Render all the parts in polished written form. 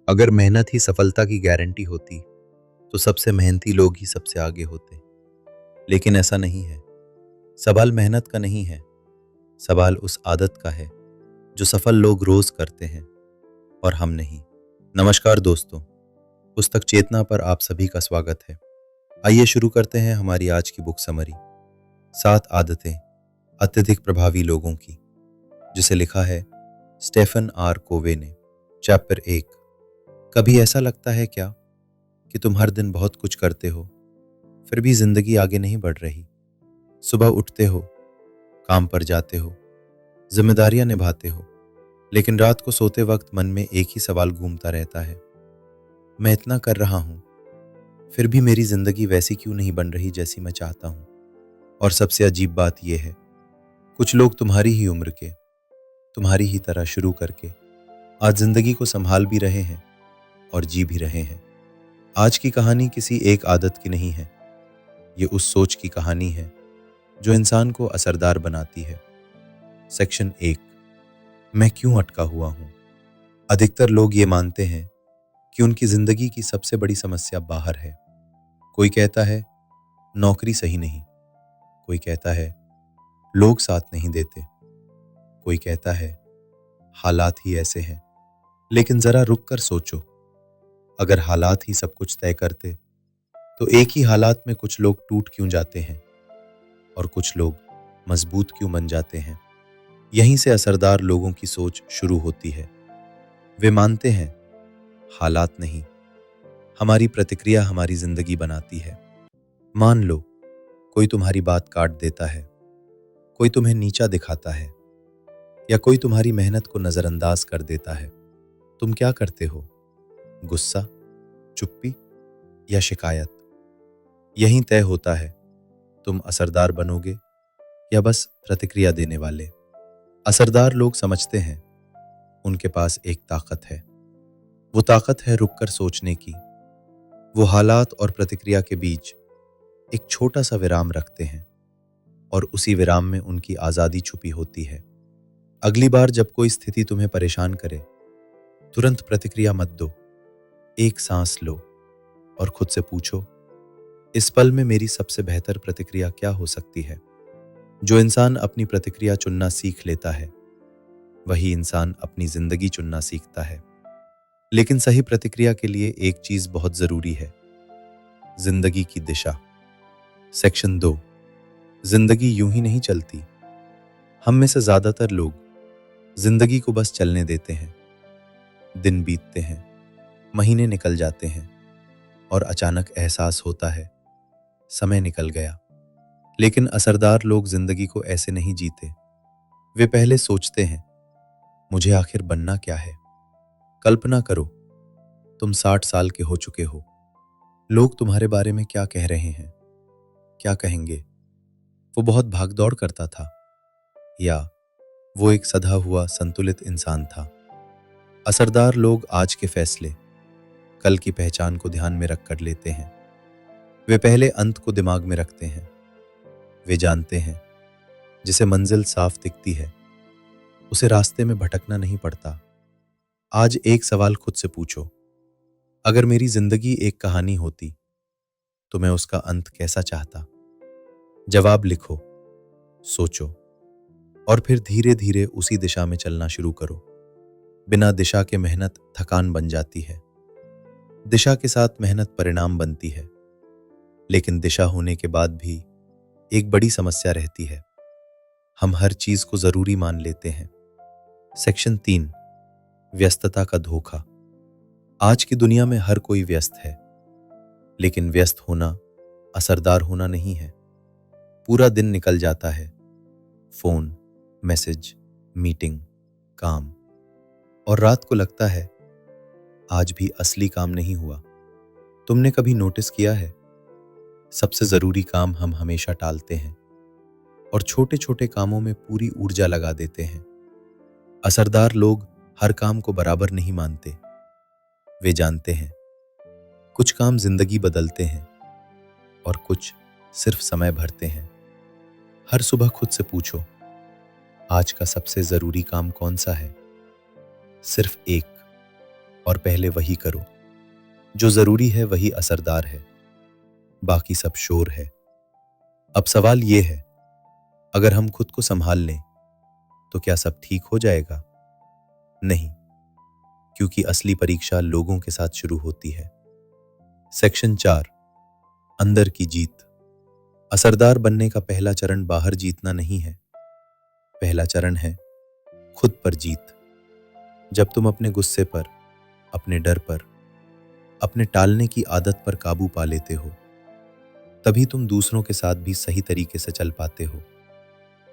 अगर मेहनत ही सफलता की गारंटी होती तो सबसे मेहनती लोग ही सबसे आगे होते। लेकिन ऐसा नहीं है। सवाल मेहनत का नहीं है, सवाल उस आदत का है जो सफल लोग रोज करते हैं और हम नहीं। नमस्कार दोस्तों, पुस्तक चेतना पर आप सभी का स्वागत है। आइए शुरू करते हैं हमारी आज की बुक समरी, 7 आदतें अत्यधिक प्रभावी लोगों की, जिसे लिखा है स्टेफन आर कोवे ने। चैप्टर 1। कभी ऐसा लगता है क्या कि तुम हर दिन बहुत कुछ करते हो, फिर भी जिंदगी आगे नहीं बढ़ रही? सुबह उठते हो, काम पर जाते हो, जिम्मेदारियां निभाते हो, लेकिन रात को सोते वक्त मन में एक ही सवाल घूमता रहता है, मैं इतना कर रहा हूं, फिर भी मेरी जिंदगी वैसी क्यों नहीं बन रही जैसी मैं चाहता हूं। और सबसे अजीब बात यह है, कुछ लोग तुम्हारी ही उम्र के, तुम्हारी ही तरह शुरू करके आज जिंदगी को संभाल भी रहे हैं और जी भी रहे हैं। आज की कहानी किसी एक आदत की नहीं है, ये उस सोच की कहानी है जो इंसान को असरदार बनाती है। सेक्शन 1। मैं क्यों अटका हुआ हूं? अधिकतर लोग ये मानते हैं कि उनकी जिंदगी की सबसे बड़ी समस्या बाहर है। कोई कहता है नौकरी सही नहीं, कोई कहता है लोग साथ नहीं देते, कोई कहता है हालात ही ऐसे हैं। लेकिन जरा रुक कर सोचो, अगर हालात ही सब कुछ तय करते तो एक ही हालात में कुछ लोग टूट क्यों जाते हैं और कुछ लोग मजबूत क्यों बन जाते हैं? यहीं से असरदार लोगों की सोच शुरू होती है। वे मानते हैं हालात नहीं, हमारी प्रतिक्रिया हमारी जिंदगी बनाती है। मान लो कोई तुम्हारी बात काट देता है, कोई तुम्हें नीचा दिखाता है, या कोई तुम्हारी मेहनत को नजरअंदाज कर देता है। तुम क्या करते हो? गुस्सा, चुप्पी या शिकायत? यहीं तय होता है तुम असरदार बनोगे या बस प्रतिक्रिया देने वाले। असरदार लोग समझते हैं उनके पास एक ताकत है। वो ताकत है रुककर सोचने की। वो हालात और प्रतिक्रिया के बीच एक छोटा सा विराम रखते हैं और उसी विराम में उनकी आजादी छुपी होती है। अगली बार जब कोई स्थिति तुम्हें परेशान करे, तुरंत प्रतिक्रिया मत दो। एक सांस लो और खुद से पूछो, इस पल में मेरी सबसे बेहतर प्रतिक्रिया क्या हो सकती है? जो इंसान अपनी प्रतिक्रिया चुनना सीख लेता है, वही इंसान अपनी जिंदगी चुनना सीखता है। लेकिन सही प्रतिक्रिया के लिए एक चीज बहुत जरूरी है, जिंदगी की दिशा। सेक्शन 2। जिंदगी यूं ही नहीं चलती। हम में से ज्यादातर लोग जिंदगी को बस चलने देते हैं। दिन बीतते हैं, महीने निकल जाते हैं और अचानक एहसास होता है समय निकल गया। लेकिन असरदार लोग जिंदगी को ऐसे नहीं जीते। वे पहले सोचते हैं, मुझे आखिर बनना क्या है? कल्पना करो, तुम 60 साल के हो चुके हो। लोग तुम्हारे बारे में क्या कह रहे हैं? क्या कहेंगे? वो बहुत भागदौड़ करता था, या वो एक सधा हुआ संतुलित इंसान था। असरदार लोग आज के फैसले कल की पहचान को ध्यान में रख कर लेते हैं। वे पहले अंत को दिमाग में रखते हैं। वे जानते हैं जिसे मंजिल साफ दिखती है, उसे रास्ते में भटकना नहीं पड़ता। आज एक सवाल खुद से पूछो, अगर मेरी जिंदगी एक कहानी होती तो मैं उसका अंत कैसा चाहता? जवाब लिखो, सोचो और फिर धीरे धीरे उसी दिशा में चलना शुरू करो। बिना दिशा के मेहनत थकान बन जाती है। दिशा के साथ मेहनत परिणाम बनती है। लेकिन दिशा होने के बाद भी एक बड़ी समस्या रहती है, हम हर चीज को जरूरी मान लेते हैं। सेक्शन 3। व्यस्तता का धोखा। आज की दुनिया में हर कोई व्यस्त है, लेकिन व्यस्त होना असरदार होना नहीं है। पूरा दिन निकल जाता है, फोन, मैसेज, मीटिंग, काम, और रात को लगता है आज भी असली काम नहीं हुआ। तुमने कभी नोटिस किया है, सबसे जरूरी काम हम हमेशा टालते हैं और छोटे छोटे कामों में पूरी ऊर्जा लगा देते हैं। असरदार लोग हर काम को बराबर नहीं मानते। वे जानते हैं कुछ काम जिंदगी बदलते हैं और कुछ सिर्फ समय भरते हैं। हर सुबह खुद से पूछो, आज का सबसे जरूरी काम कौन सा है? सिर्फ एक। और पहले वही करो। जो जरूरी है वही असरदार है, बाकी सब शोर है। अब सवाल ये है, अगर हम खुद को संभाल लें तो क्या सब ठीक हो जाएगा? नहीं, क्योंकि असली परीक्षा लोगों के साथ शुरू होती है। सेक्शन 4, अंदर की जीत। असरदार बनने का पहला चरण बाहर जीतना नहीं है, पहला चरण है खुद पर जीत। जब तुम अपने गुस्से पर, अपने डर पर, अपने टालने की आदत पर काबू पा लेते हो, तभी तुम दूसरों के साथ भी सही तरीके से चल पाते हो।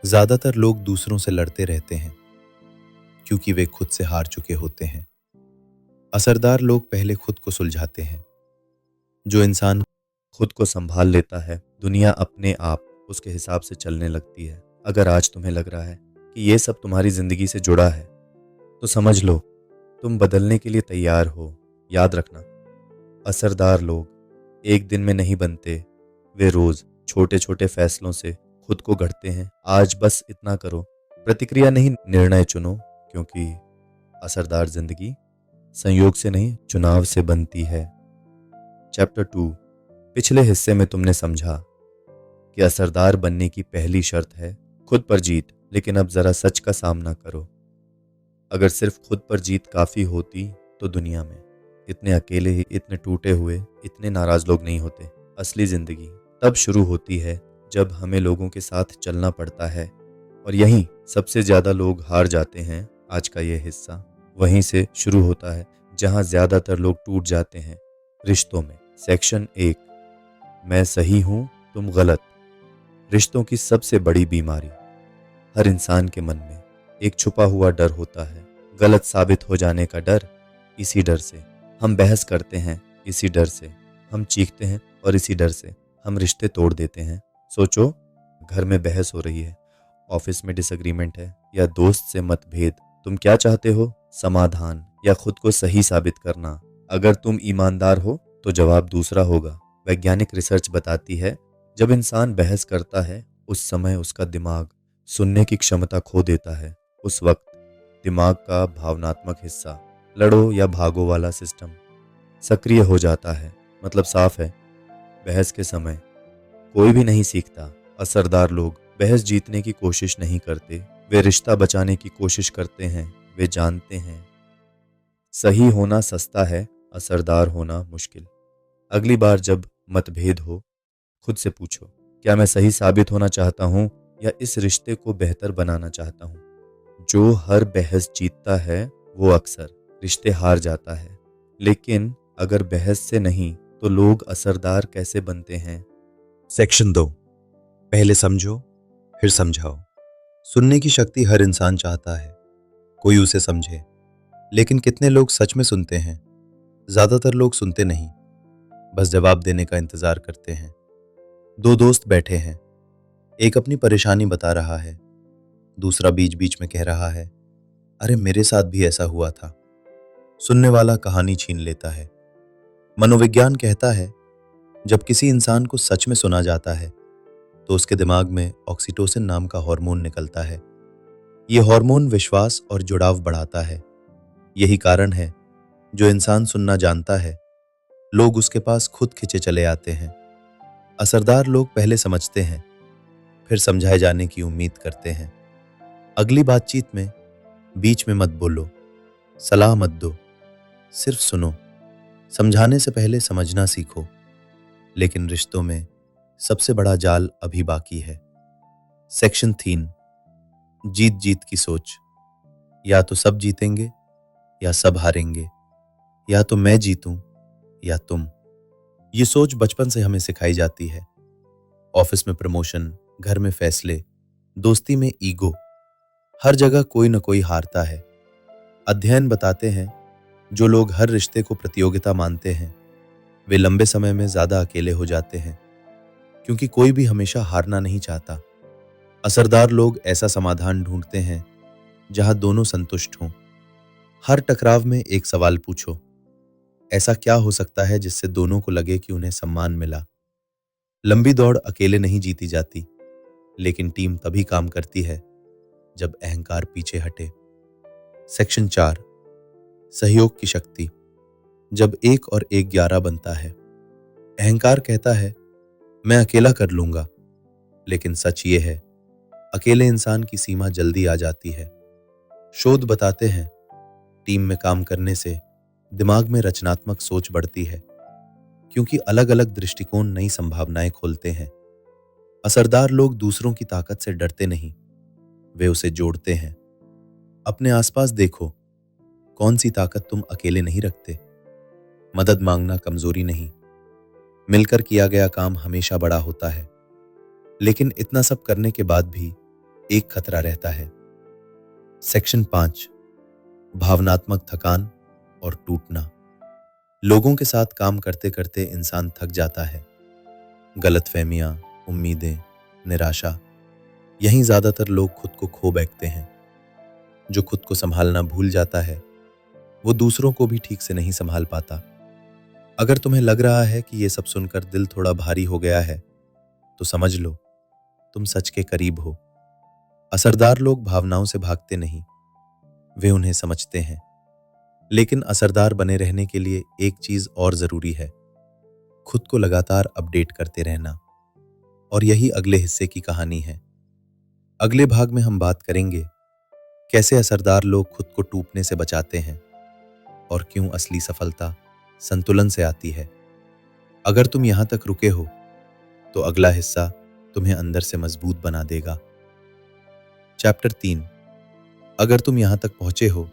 ज्यादातर लोग दूसरों से लड़ते रहते हैं क्योंकि वे खुद से हार चुके होते हैं। असरदार लोग पहले खुद को सुलझाते हैं। जो इंसान खुद को संभाल लेता है, दुनिया अपने आप उसके हिसाब से चलने लगती है। अगर आज तुम्हें लग रहा है कि ये सब तुम्हारी जिंदगी से जुड़ा है, तो समझ लो तुम बदलने के लिए तैयार हो। याद रखना, असरदार लोग एक दिन में नहीं बनते, वे रोज छोटे छोटे फैसलों से खुद को गढ़ते हैं। आज बस इतना करो, प्रतिक्रिया नहीं निर्णय चुनो, क्योंकि असरदार जिंदगी संयोग से नहीं चुनाव से बनती है। चैप्टर 2। पिछले हिस्से में तुमने समझा कि असरदार बनने की पहली शर्त है खुद पर जीत, लेकिन अब जरा सच का सामना करो। अगर सिर्फ खुद पर जीत काफी होती तो दुनिया में इतने अकेले ही, इतने टूटे हुए, इतने नाराज लोग नहीं होते। असली जिंदगी तब शुरू होती है जब हमें लोगों के साथ चलना पड़ता है, और यहीं सबसे ज्यादा लोग हार जाते हैं। आज का ये हिस्सा वहीं से शुरू होता है जहां ज्यादातर लोग टूट जाते हैं, रिश्तों में। सेक्शन 1, मैं सही हूं तुम गलत। रिश्तों की सबसे बड़ी बीमारी। हर इंसान के मन में एक छुपा हुआ डर होता है, गलत साबित हो जाने का डर। इसी डर से हम बहस करते हैं, इसी डर से हम चीखते हैं, और इसी डर से हम रिश्ते तोड़ देते हैं। सोचो, घर में बहस हो रही है, ऑफिस में डिसएग्रीमेंट है, या दोस्त से मतभेद। तुम क्या चाहते हो, समाधान या खुद को सही साबित करना? अगर तुम ईमानदार हो तो जवाब दूसरा होगा। वैज्ञानिक रिसर्च बताती है, जब इंसान बहस करता है उस समय उसका दिमाग सुनने की क्षमता खो देता है। उस वक्त दिमाग का भावनात्मक हिस्सा, लड़ो या भागो वाला सिस्टम, सक्रिय हो जाता है। मतलब साफ है, बहस के समय कोई भी नहीं सीखता। असरदार लोग बहस जीतने की कोशिश नहीं करते, वे रिश्ता बचाने की कोशिश करते हैं। वे जानते हैं सही होना सस्ता है, असरदार होना मुश्किल। अगली बार जब मतभेद हो, खुद से पूछो, क्या मैं सही साबित होना चाहता हूँ या इस रिश्ते को बेहतर बनाना चाहता हूँ? जो हर बहस जीतता है वो अक्सर रिश्ते हार जाता है। लेकिन अगर बहस से नहीं तो लोग असरदार कैसे बनते हैं? सेक्शन 2, पहले समझो फिर समझाओ। सुनने की शक्ति हर इंसान चाहता है, कोई उसे समझे, लेकिन कितने लोग सच में सुनते हैं? ज्यादातर लोग सुनते नहीं, बस जवाब देने का इंतजार करते हैं। दो दोस्त बैठे हैं, एक अपनी परेशानी बता रहा है, दूसरा बीच बीच में कह रहा है, अरे मेरे साथ भी ऐसा हुआ था। सुनने वाला कहानी छीन लेता है। मनोविज्ञान कहता है, जब किसी इंसान को सच में सुना जाता है तो उसके दिमाग में ऑक्सीटोसिन नाम का हार्मोन निकलता है। यह हार्मोन विश्वास और जुड़ाव बढ़ाता है। यही कारण है जो इंसान सुनना जानता है, लोग उसके पास खुद खिंचे चले आते हैं। असरदार लोग पहले समझते हैं, फिर समझाए जाने की उम्मीद करते हैं। अगली बातचीत में बीच में मत बोलो, सलाह मत दो, सिर्फ सुनो। समझाने से पहले समझना सीखो। लेकिन रिश्तों में सबसे बड़ा जाल अभी बाकी है। सेक्शन 3, जीत जीत की सोच। या तो सब जीतेंगे या सब हारेंगे, या तो मैं जीतूं या तुम। ये सोच बचपन से हमें सिखाई जाती है। ऑफिस में प्रमोशन, घर में फैसले, दोस्ती में ईगो, हर जगह कोई न कोई हारता है। अध्ययन बताते हैं, जो लोग हर रिश्ते को प्रतियोगिता मानते हैं वे लंबे समय में ज्यादा अकेले हो जाते हैं, क्योंकि कोई भी हमेशा हारना नहीं चाहता। असरदार लोग ऐसा समाधान ढूंढते हैं जहां दोनों संतुष्ट हों। हर टकराव में एक सवाल पूछो, ऐसा क्या हो सकता है जिससे दोनों को लगे कि उन्हें सम्मान मिला? लंबी दौड़ अकेले नहीं जीती जाती, लेकिन टीम तभी काम करती है जब अहंकार पीछे हटे। सेक्शन 4, सहयोग की शक्ति। जब 1 और 1 11 बनता है। अहंकार कहता है मैं अकेला कर लूंगा, लेकिन सच ये है अकेले इंसान की सीमा जल्दी आ जाती है। शोध बताते हैं टीम में काम करने से दिमाग में रचनात्मक सोच बढ़ती है, क्योंकि अलग अलग दृष्टिकोण नई संभावनाएं खोलते हैं। असरदार लोग दूसरों की ताकत से डरते नहीं, वे उसे जोड़ते हैं। अपने आसपास देखो, कौन सी ताकत तुम अकेले नहीं रखते। मदद मांगना कमजोरी नहीं, मिलकर किया गया काम हमेशा बड़ा होता है। लेकिन इतना सब करने के बाद भी एक खतरा रहता है। सेक्शन 5, भावनात्मक थकान और टूटना। लोगों के साथ काम करते करते इंसान थक जाता है। गलतफहमियां, उम्मीदें, निराशा, यहीं ज्यादातर लोग खुद को खो बैठते हैं। जो खुद को संभालना भूल जाता है वो दूसरों को भी ठीक से नहीं संभाल पाता। अगर तुम्हें लग रहा है कि ये सब सुनकर दिल थोड़ा भारी हो गया है, तो समझ लो तुम सच के करीब हो। असरदार लोग भावनाओं से भागते नहीं, वे उन्हें समझते हैं। लेकिन असरदार बने रहने के लिए एक चीज और जरूरी है, खुद को लगातार अपडेट करते रहना। और यही अगले हिस्से की कहानी है। अगले भाग में हम बात करेंगे कैसे असरदार लोग खुद को टूटने से बचाते हैं और क्यों असली सफलता संतुलन से आती है। अगर तुम यहां तक रुके हो तो अगला हिस्सा तुम्हें अंदर से मजबूत बना देगा। चैप्टर 3। अगर तुम यहां तक पहुंचे हो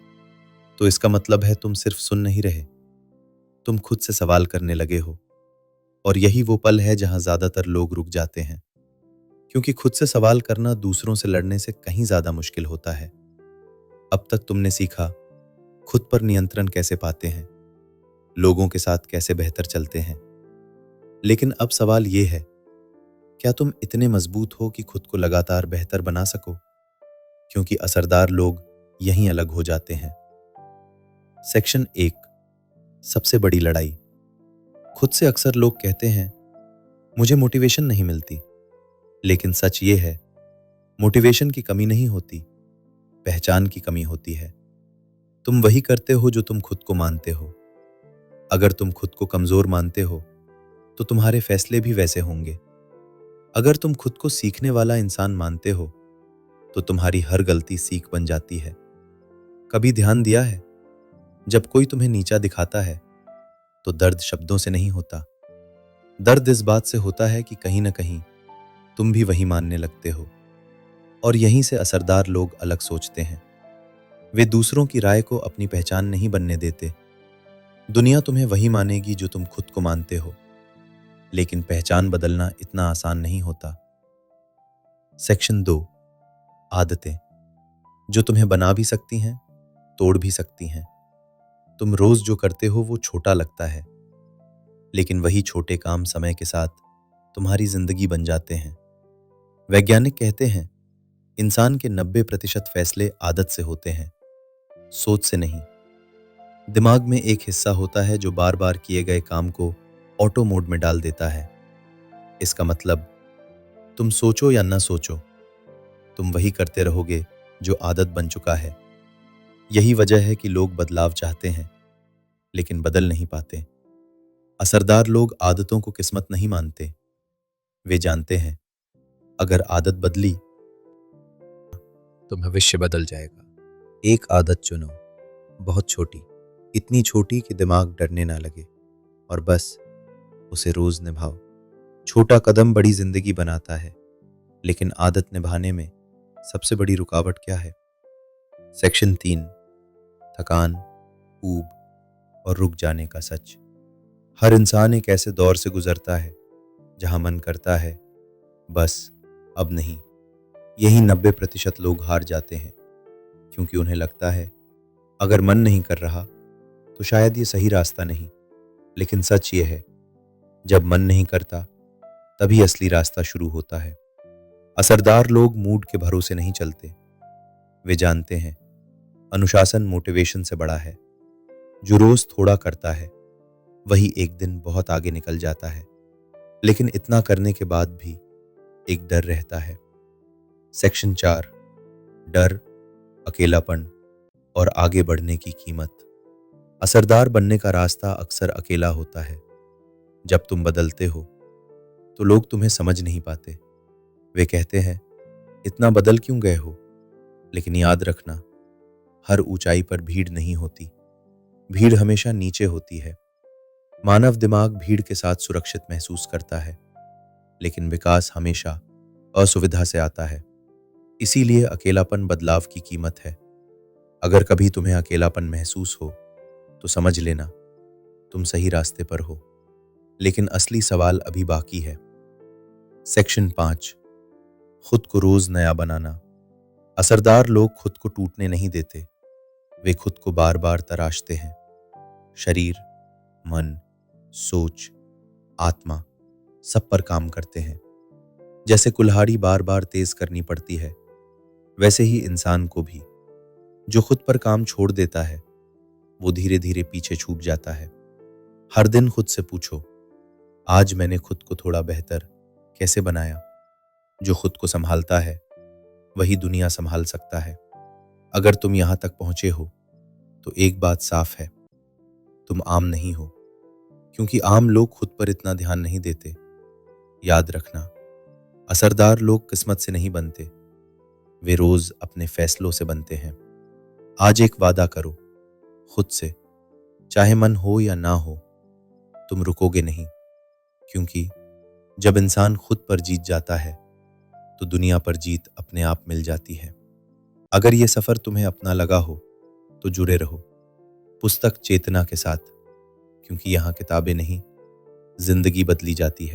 तो इसका मतलब है तुम सिर्फ सुन नहीं रहे, तुम खुद से सवाल करने लगे हो। और यही वो पल है जहां ज्यादातर लोग रुक जाते हैं, क्योंकि खुद से सवाल करना दूसरों से लड़ने से कहीं ज्यादा मुश्किल होता है। अब तक तुमने सीखा खुद पर नियंत्रण कैसे पाते हैं, लोगों के साथ कैसे बेहतर चलते हैं। लेकिन अब सवाल ये है, क्या तुम इतने मजबूत हो कि खुद को लगातार बेहतर बना सको? क्योंकि असरदार लोग यहीं अलग हो जाते हैं। सेक्शन 1, सबसे बड़ी लड़ाई। खुद से अक्सर लोग कहते हैं मुझे मोटिवेशन नहीं मिलती, लेकिन सच ये है मोटिवेशन की कमी नहीं होती, पहचान की कमी होती है। तुम वही करते हो जो तुम खुद को मानते हो। अगर तुम खुद को कमजोर मानते हो तो तुम्हारे फैसले भी वैसे होंगे। अगर तुम खुद को सीखने वाला इंसान मानते हो तो तुम्हारी हर गलती सीख बन जाती है। कभी ध्यान दिया है, जब कोई तुम्हें नीचा दिखाता है तो दर्द शब्दों से नहीं होता, दर्द इस बात से होता है कि कहीं ना कहीं तुम भी वही मानने लगते हो। और यहीं से असरदार लोग अलग सोचते हैं। वे दूसरों की राय को अपनी पहचान नहीं बनने देते। दुनिया तुम्हें वही मानेगी जो तुम खुद को मानते हो, लेकिन पहचान बदलना इतना आसान नहीं होता। सेक्शन 2, आदतें, जो तुम्हें बना भी सकती हैं, तोड़ भी सकती हैं। तुम रोज जो करते हो वो छोटा लगता है, लेकिन वही छोटे काम समय के साथ तुम्हारी जिंदगी बन जाते हैं। वैज्ञानिक कहते हैं इंसान के 90% फैसले आदत से होते हैं, सोच से नहीं। दिमाग में एक हिस्सा होता है जो बार बार किए गए काम को ऑटो मोड में डाल देता है। इसका मतलब तुम सोचो या ना सोचो, तुम वही करते रहोगे जो आदत बन चुका है। यही वजह है कि लोग बदलाव चाहते हैं लेकिन बदल नहीं पाते। असरदार लोग आदतों को किस्मत नहीं मानते, वे जानते हैं अगर आदत बदली तो भविष्य बदल जाएगा। एक आदत चुनो, बहुत छोटी, इतनी छोटी कि दिमाग डरने ना लगे, और बस उसे रोज निभाओ। छोटा कदम बड़ी जिंदगी बनाता है, लेकिन आदत निभाने में सबसे बड़ी रुकावट क्या है? सेक्शन 3, थकान, ऊब और रुक जाने का सच। हर इंसान एक ऐसे दौर से गुजरता है जहां मन करता है बस अब नहीं। यही 90% लोग हार जाते हैं, क्योंकि उन्हें लगता है अगर मन नहीं कर रहा तो शायद ये सही रास्ता नहीं। लेकिन सच ये है, जब मन नहीं करता तभी असली रास्ता शुरू होता है। असरदार लोग मूड के भरोसे नहीं चलते, वे जानते हैं अनुशासन मोटिवेशन से बड़ा है। जो रोज थोड़ा करता है वही एक दिन बहुत आगे निकल जाता है। लेकिन इतना करने के बाद भी एक डर रहता है। सेक्शन 4, डर, अकेलापन और आगे बढ़ने की कीमत। असरदार बनने का रास्ता अक्सर अकेला होता है। जब तुम बदलते हो तो लोग तुम्हें समझ नहीं पाते। वे कहते हैं, इतना बदल क्यों गए हो? लेकिन याद रखना, हर ऊंचाई पर भीड़ नहीं होती। भीड़ हमेशा नीचे होती है। मानव दिमाग भीड़ के साथ सुरक्षित महसूस करता है, लेकिन विकास हमेशा असुविधा से आता है। इसीलिए अकेलापन बदलाव की कीमत है। अगर कभी तुम्हें अकेलापन महसूस हो तो समझ लेना, तुम सही रास्ते पर हो। लेकिन असली सवाल अभी बाकी है। सेक्शन 5, खुद को रोज नया बनाना। असरदार लोग खुद को टूटने नहीं देते, वे खुद को बार बार तराशते हैं। शरीर, मन, सोच, आत्मा सब पर काम करते हैं। जैसे कुल्हाड़ी बार बार तेज करनी पड़ती है, वैसे ही इंसान को भी। जो खुद पर काम छोड़ देता है वो धीरे धीरे पीछे छूट जाता है। हर दिन खुद से पूछो, आज मैंने खुद को थोड़ा बेहतर कैसे बनाया? जो खुद को संभालता है वही दुनिया संभाल सकता है। अगर तुम यहां तक पहुंचे हो तो एक बात साफ है, तुम आम नहीं हो, क्योंकि आम लोग खुद पर इतना ध्यान नहीं देते। याद रखना, असरदार लोग किस्मत से नहीं बनते, वे रोज अपने फैसलों से बनते हैं। आज एक वादा करो खुद से, चाहे मन हो या ना हो, तुम रुकोगे नहीं। क्योंकि जब इंसान खुद पर जीत जाता है तो दुनिया पर जीत अपने आप मिल जाती है। अगर ये सफर तुम्हें अपना लगा हो तो जुड़े रहो पुस्तक चेतना के साथ, क्योंकि यहाँ किताबें नहीं, जिंदगी बदली जाती है।